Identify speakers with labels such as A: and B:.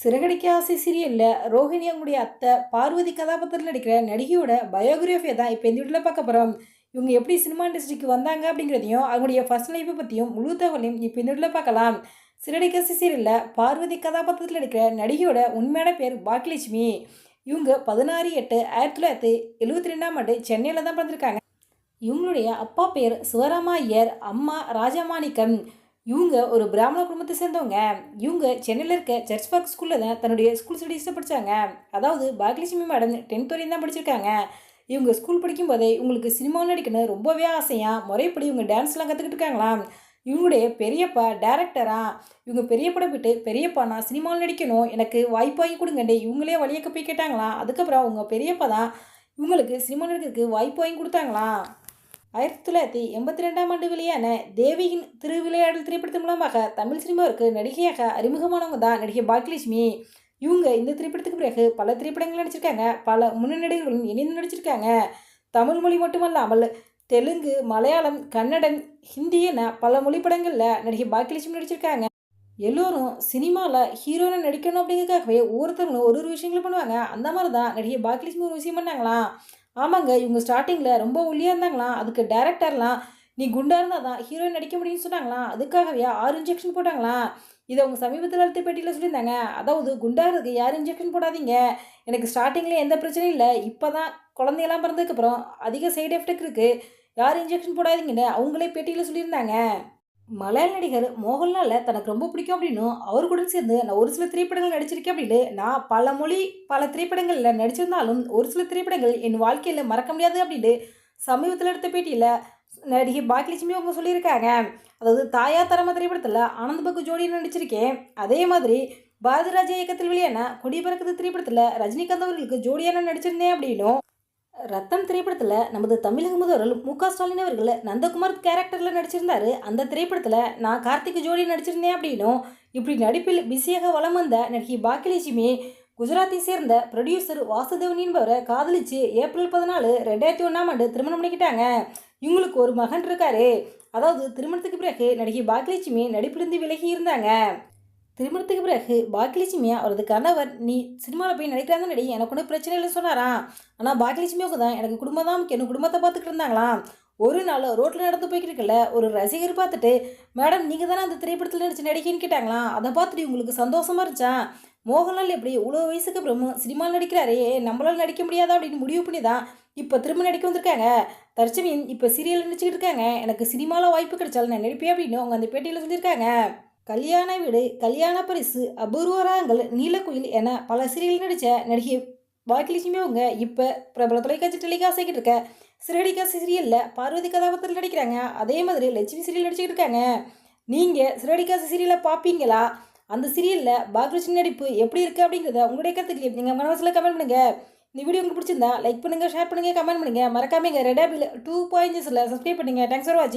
A: சிறகடிக்க ஆசை சீரியலில் ரோஹிணி அவங்களுடைய அத்தை பார்வதி கதாபாத்திரத்தில் நடிக்கிற நடிகையோட பயோகிராஃபியை தான் இப்போ இந்த வீட்டில் பார்க்க போகிறோம். இவங்க எப்படி சினிமா இண்டஸ்ட்ரிக்கு வந்தாங்க அப்படிங்கிறதையும் அவங்களுடைய ஃபர்ஸ்ட் லைஃப்பை பற்றியும் முழு தகவலையும் இப்போ இந்த வீட்டில் பார்க்கலாம். சிறகடிக்க ஆசை சீரியலில் பார்வதி கதாபாத்திரத்தில் நடிக்கிற நடிகையோட உண்மையான பேர் பாக்கியலட்சுமி. இவங்க 16/8/1972 சென்னையில் தான் பிறந்திருக்காங்க. இவங்களுடைய அப்பா பேர் சிவராமா ஐயர், அம்மா ராஜமாணிக்கம். இவங்க ஒரு பிராமண குடும்பத்தை சேர்ந்தவங்க. இவங்க சென்னையில் இருக்க சர்ச் பார்க் ஸ்கூலில் தான் தன்னுடைய ஸ்கூல் ஸ்டடீஸை படித்தாங்க. அதாவது பாக்கியலட்சுமி மேடம் 10th வரையும் தான் படிச்சிருக்காங்க. இவங்க ஸ்கூல் படிக்கும்போதே இவங்களுக்கு சினிமாவில் நடிக்கணும் ரொம்பவே ஆசையாக முறைப்படி இவங்க டான்ஸ்லாம் கற்றுக்கிட்டு இருக்காங்களாம். இவங்களுடைய பெரியப்பா டேரக்டரா. இவங்க பெரியப்பட போயிட்டு பெரியப்பா நான் சினிமாவில் நடிக்கணும் எனக்கு வாய்ப்பு வாங்கி கொடுங்கண்டே இவங்களே வழியக்க போய் கேட்டாங்களாம். அதுக்கப்புறம் அவங்க பெரியப்பா தான் இவங்களுக்கு சினிமா நடிக்கிறதுக்கு வாய்ப்பு வாங்கி கொடுத்தாங்களாம். 1982 வெளியான தேவியின் திருவிளையாடல் திரைப்படத்தின் மூலமாக தமிழ் சினிமாவிற்கு நடிகையாக அறிமுகமானவங்க தான் நடிகை பாக்கியலட்சுமி. இவங்க இந்த திரைப்படத்துக்கு பிறகு பல திரைப்படங்கள் நடிச்சிருக்காங்க. பல முன்னணி நடிகர்களும் இணைந்து நடிச்சிருக்காங்க. தமிழ் மொழி மட்டுமல்லாமல் தெலுங்கு, மலையாளம், கன்னடம், ஹிந்தி என பல மொழி படங்களில் நடிகை பாக்கியலட்சுமி நடிச்சிருக்காங்க. எல்லோரும் சினிமாவில் ஹீரோயினை நடிக்கணும் அப்படிங்கிறதுக்காகவே ஒவ்வொருத்தவங்களும் ஒரு ஒரு விஷயங்களும் பண்ணுவாங்க. அந்த மாதிரி தான் நடிகை பாக்கியலட்சுமி ஒரு விஷயம் பண்ணாங்களாம். ஆமாங்க, இவங்க ஸ்டார்டிங்கில் ரொம்ப ஒல்லியாக இருந்தாங்களாம். அதுக்கு டேரக்டர்லாம் நீ குண்டாக இருந்தால் தான் ஹீரோயின் நடிக்க முடியும்னு சொன்னாங்களாம். அதுக்காகவே 6 இன்ஜெக்ஷன் போட்டாங்களாம். இதை அவங்க சமீபத்தில் அழுத்த பேட்டியில் சொல்லியிருந்தாங்க. அதாவது குண்டாகிறதுக்கு யாரும் இன்ஜெக்ஷன் போடாதீங்க, எனக்கு ஸ்டார்டிங்கில் எந்த பிரச்சனையும் இல்லை, இப்போ தான் குழந்தையெல்லாம் பிறந்ததுக்கப்புறம் அதிக சைடு எஃபெக்ட் இருக்குது, யாரும் இன்ஜெக்ஷன் போடாதீங்கன்னு அவங்களே பேட்டியில் சொல்லியிருந்தாங்க. மலையாள நடிகர் மோகன்லாலை தனக்கு ரொம்ப பிடிக்கும் அப்படின்னும் அவர் கூட சேர்ந்து நான் ஒரு சில திரைப்படங்கள் நடிச்சிருக்கேன் அப்படின்னு நான் பல மொழி பல திரைப்படங்களில் நடிச்சிருந்தாலும் ஒரு சில திரைப்படங்கள் என் வாழ்க்கையில் மறக்க முடியாது அப்படின்னு சமீபத்தில் எடுத்த பேட்டியில் நடிகை பாக்கியலட்சுமி அவங்க சொல்லியிருக்காங்க. அதாவது தாயா தரமா திரைப்படத்தில் ஆனந்த் பக்கு ஜோடியில் நடிச்சிருக்கேன். அதே மாதிரி பாரதிராஜா இயக்கத்தில் வெளியான கொடி பறக்குது திரைப்படத்தில் ரஜினிகாந்த் அவர்களுக்கு ஜோடியான நடிச்சிருந்தேன் அப்படின்னும் ரத்தம் திரைப்படத்தில் நமது தமிழக முதல்வர் மு.க.ஸ்டாலின் அவர்கள் நந்தகுமார் கேரக்டரில் நடிச்சிருந்தாரு. அந்த திரைப்படத்தில் நான் கார்த்திக் ஜோடி நடிச்சிருந்தேன் அப்படின்னும் இப்படி நடிப்பில் பிஸியாக வலம் வந்த நடிகை பாக்கியலட்சுமி குஜராத்தை சேர்ந்த ப்ரொடியூசர் வாசுதேவன் என்பவரை காதலிச்சு ஏப்ரல் 14, 2001 திருமணம் பண்ணிக்கிட்டாங்க. இவங்களுக்கு ஒரு மகன் இருக்காரு. அதாவது திருமணத்துக்கு பிறகு நடிகை பாக்கியலட்சுமி நடிப்பிலிருந்து விலகி இருந்தாங்க. திருமணத்துக்கு பிறகு பாக்கியலட்சுமியா அவரது கணவர் நீ சினிமாவில் போய் நடிக்கிறாங்க நடி, எனக்கு ஒன்றும் பிரச்சனை இல்லைன்னு சொன்னாராம். ஆனால் பாக்கியலட்சுமியோக்கு தான் எனக்கு குடும்பம் தான் முக்கியம், குடும்பத்தை பார்த்துக்கிட்டு இருந்தாங்களாம். ஒரு நாள் ரோட்டில் நடந்து போய்கிட்டு இருக்கல ஒரு ரசிகர் பார்த்துட்டு மேடம் நீங்கள் தானே அந்த திரைப்படத்தில் நடிச்சு நடிக்கைன்னு கேட்டாங்களாம். அதை பார்த்துட்டு உங்களுக்கு சந்தோஷமா இருந்துச்சான். மோகன்லால் எப்படி இவ்வளோ வயசுக்கு அப்புறமும் சினிமாவில் நடிக்கிறாரே, நம்மளால் நடிக்க முடியாதா அப்படின்னு முடிவு பண்ணி தான் இப்போ திரும்ப நடிக்க வந்திருக்காங்க. தற்சமயம் இப்போ சீரியல் நடிச்சுக்கிட்டு இருக்காங்க. எனக்கு சினிமாவில் வாய்ப்பு கிடைச்சாலும் நான் நடிப்பேன் அப்படின்னு அவங்க அந்த பேட்டியில் சொல்லியிருக்காங்க. கல்யாண வீடு, கல்யாண பரிசு, அபூர்வ ராகங்கள், நீலக்குயில் என பல சீரியல் நடித்த நடிகை பாக்கியலட்சுமி அவங்க இப்போ பிரபல தொலைக்காட்சி டெலிகாஸ்ட் இருக்க சிறகடிக்க ஆசை சீரியலில் பார்வதி கதாபாத்திரத்தில் நடிக்கிறாங்க. அதே மாதிரி லட்சுமி சீரியல் நடிச்சுக்கிட்டு இருக்காங்க. நீங்கள் சிறகடிக்க ஆசை சீரியலை பார்ப்பீங்களா? அந்த சீரியலில் பாக்கியலட்சுமி நடிப்பு எப்படி இருக்குது அப்படிங்கிறத உங்களுடைய கருத்துக்களை நீங்கள் மனசில் கமெண்ட் பண்ணுங்கள். இந்த வீடியோ உங்களுக்கு பிடிச்சிருந்தா லைக் பண்ணுங்கள், ஷேர் பண்ணுங்கள், கமெண்ட் பண்ணுங்கள். மறக்காம எங்கள் ரெட் ஆப்பில் 2.0 சப்ஸ்கிரைப் பண்ணுங்கள். தேங்க்ஸ் ஃபார் வாட்சிங்.